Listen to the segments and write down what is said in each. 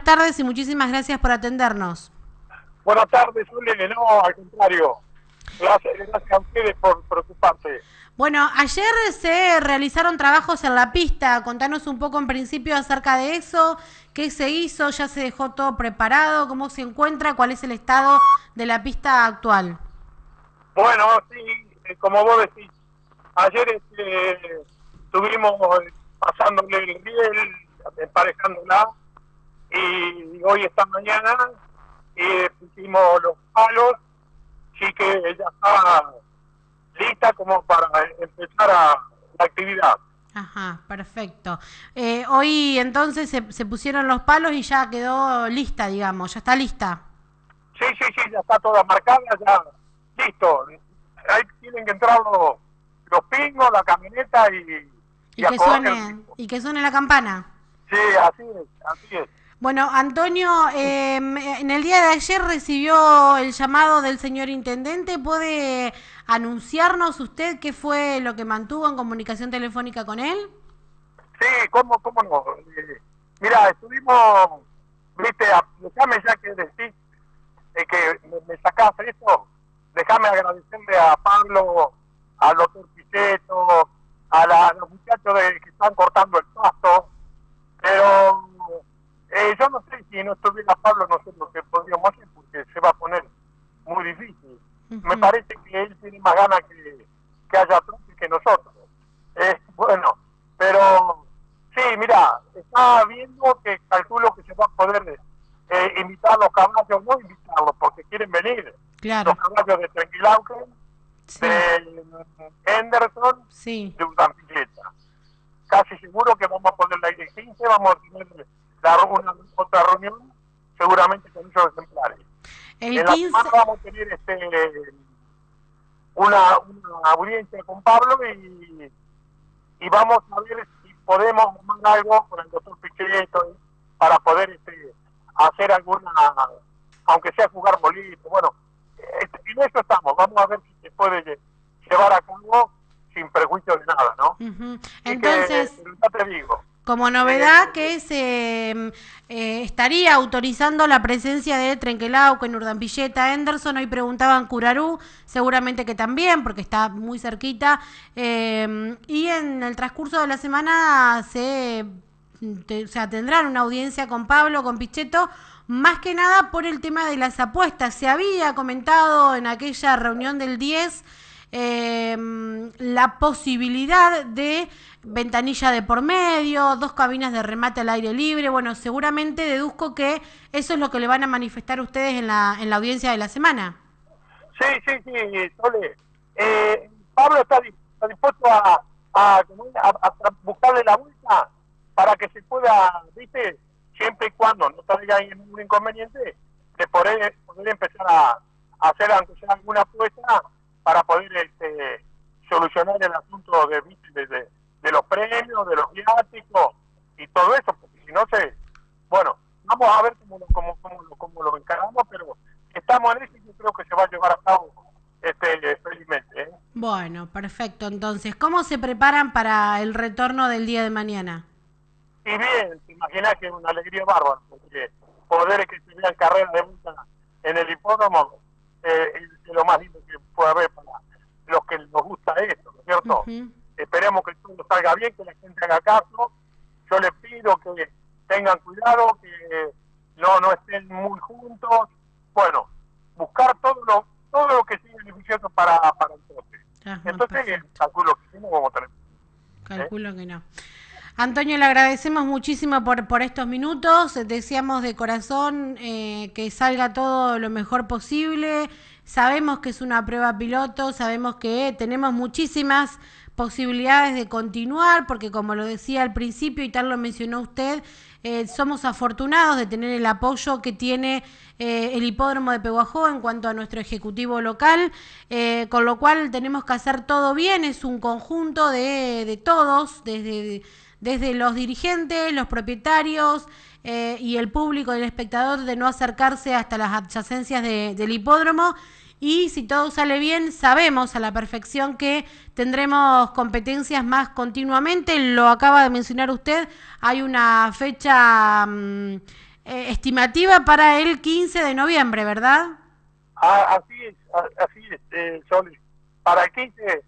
tardes y muchísimas gracias por atendernos. Buenas tardes, Zulene. No, al contrario. Gracias a ustedes por preocuparse. Bueno, ayer se realizaron trabajos en la pista. Contanos un poco en principio acerca de eso. ¿Qué se hizo? ¿Ya se dejó todo preparado? ¿Cómo se encuentra? ¿Cuál es el estado de la pista actual? Bueno, sí, como vos decís, ayer estuvimos pasándole el riel, emparejándola, y hoy esta mañana pusimos los palos, sí que ya está lista como para empezar la actividad. Ajá, perfecto. Hoy entonces se pusieron los palos y ya quedó lista, digamos, ya está lista. Sí, sí, sí, ya está toda marcada, ya listo. Ahí tienen que entrar los pingos, la camioneta Y a que correr. suene la campana. Sí, así es, así es. Bueno, Antonio, en el día de ayer recibió el llamado del señor intendente. ¿Puede anunciarnos usted qué fue lo que mantuvo en comunicación telefónica con él? Sí, cómo no. Mira, estuvimos, viste, déjame ya que decís que me sacás esto, déjame agradecerle a Pablo, al doctor Pichetto, a los muchachos que están cortando el pasto, pero yo no sé si no estuviera Pablo, no sé lo que podríamos hacer, porque se va a poner muy difícil. Me parece que él tiene más ganas que haya trote que nosotros. Bueno, pero sí, mira, está viendo que calculo que se va a poder invitar a los caballos, no invitarlos, porque quieren venir. Claro. Los caballos de Trenquilauquen, Sí. de Henderson, Sí. de Urdampilleta. Casi seguro que vamos a poner la aire 15, vamos a tener una otra reunión, seguramente con esos ejemplares. El En 15... la semana vamos a tener una audiencia con Pablo y vamos a ver si podemos armar algo con el doctor Pichetto para poder hacer alguna, aunque sea jugar bolito. Bueno, en eso estamos. Vamos a ver si se puede llevar a cabo sin perjuicio de nada, ¿no? Entonces, ya te digo. Como novedad que se estaría autorizando la presencia de Trenquelauquen, Urdampilleta, Henderson. Hoy preguntaban Curarú, seguramente que también, porque está muy cerquita. Y en el transcurso de la semana tendrán una audiencia con Pablo, con Pichetto, más que nada por el tema de las apuestas. Se había comentado en aquella reunión del 10 la posibilidad de ventanilla de por medio, 2 cabinas de remate al aire libre. Bueno, seguramente deduzco que eso es lo que le van a manifestar ustedes en la audiencia de la semana. Sí, Sole. Pablo está dispuesto a buscarle la vuelta para que se pueda, viste, siempre y cuando no traiga ningún inconveniente, de poder empezar a hacer aunque sea alguna apuesta para poder solucionar el asunto de los premios, de los viáticos y todo eso, porque si no bueno, vamos a ver cómo lo encaramos, pero estamos en eso y yo creo que se va a llevar a cabo felizmente. Bueno, perfecto. Entonces, ¿cómo se preparan para el retorno del día de mañana? Y bien, te imaginas que es una alegría bárbara, porque poder que se vean carreras de vuelta en el hipódromo es lo más lindo que puede haber para los que nos gusta esto, ¿no es cierto? Esperemos que todo salga bien, que la gente haga caso. Yo les pido que tengan cuidado, que no estén muy juntos. Bueno, buscar todo lo que sea beneficioso para el trote. Entonces, calculo que no vamos a tener. Calculo que no. Antonio, le agradecemos muchísimo por estos minutos. Deseamos de corazón que salga todo lo mejor posible. Sabemos que es una prueba piloto, sabemos que tenemos muchísimas posibilidades de continuar, porque como lo decía al principio y tal lo mencionó usted, somos afortunados de tener el apoyo que tiene el hipódromo de Pehuajó en cuanto a nuestro ejecutivo local, con lo cual tenemos que hacer todo bien. Es un conjunto de todos, desde los dirigentes, los propietarios y el público, el espectador, de no acercarse hasta las adyacencias del hipódromo. Y si todo sale bien, sabemos a la perfección que tendremos competencias más continuamente. Lo acaba de mencionar usted, hay una fecha estimativa para el 15 de noviembre, ¿verdad? Así es, Soli. Para el 15 de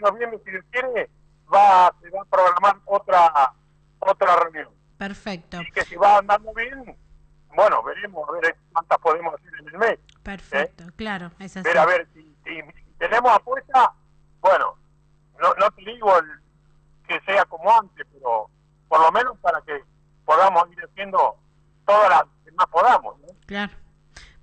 noviembre, si Dios quiere, se va a programar otra reunión. Perfecto. Y que si va andando bien, bueno, veremos a ver cuántas podemos hacer en el mes. Perfecto, claro, es así. Pero a ver, si tenemos apuesta, bueno, no te digo que sea como antes, pero por lo menos para que podamos ir haciendo todas las que más podamos, ¿no? Claro,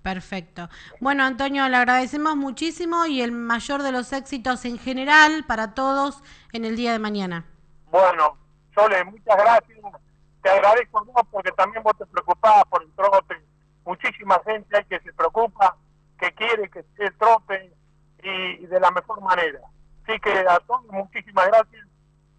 perfecto. Bueno, Antonio, le agradecemos muchísimo y el mayor de los éxitos en general para todos en el día de mañana. Bueno, Sole, muchas gracias. Te agradezco a vos porque también vos te preocupás por el trote. Muchísima gente hay que se preocupa, que quiere que esté el trote y de la mejor manera. Así que a todos muchísimas gracias.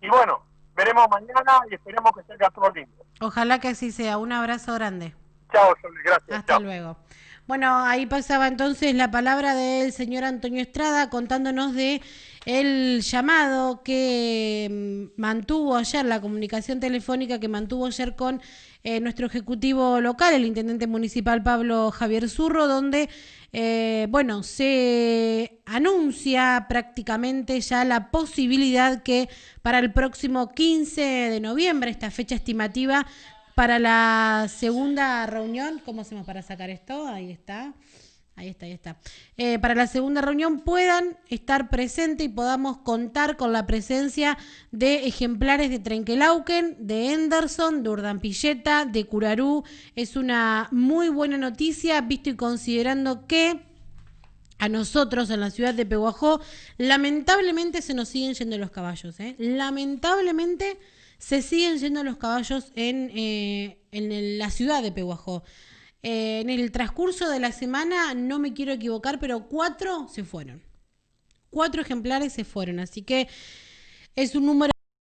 Y bueno, veremos mañana y esperemos que salga todo lindo. Ojalá que así sea. Un abrazo grande. Chao, Sole, gracias. Hasta chao. luego. Bueno, ahí pasaba entonces la palabra del señor Antonio Estrada contándonos de el llamado que mantuvo ayer, la comunicación telefónica que mantuvo ayer con nuestro ejecutivo local, el intendente municipal Pablo Javier Zurro, donde se anuncia prácticamente ya la posibilidad que para el próximo 15 de noviembre, esta fecha estimativa, para la segunda reunión, ¿cómo hacemos para sacar esto? Ahí está. Para la segunda reunión puedan estar presentes y podamos contar con la presencia de ejemplares de Trenquelauquen, de Henderson, de Urdampilleta, de Curarú. Es una muy buena noticia, visto y considerando que a nosotros en la ciudad de Pehuajó, lamentablemente se nos siguen yendo los caballos. Lamentablemente se siguen yendo los caballos en la ciudad de Pehuajó. En el transcurso de la semana, no me quiero equivocar, pero 4 se fueron. 4 ejemplares se fueron, así que es un número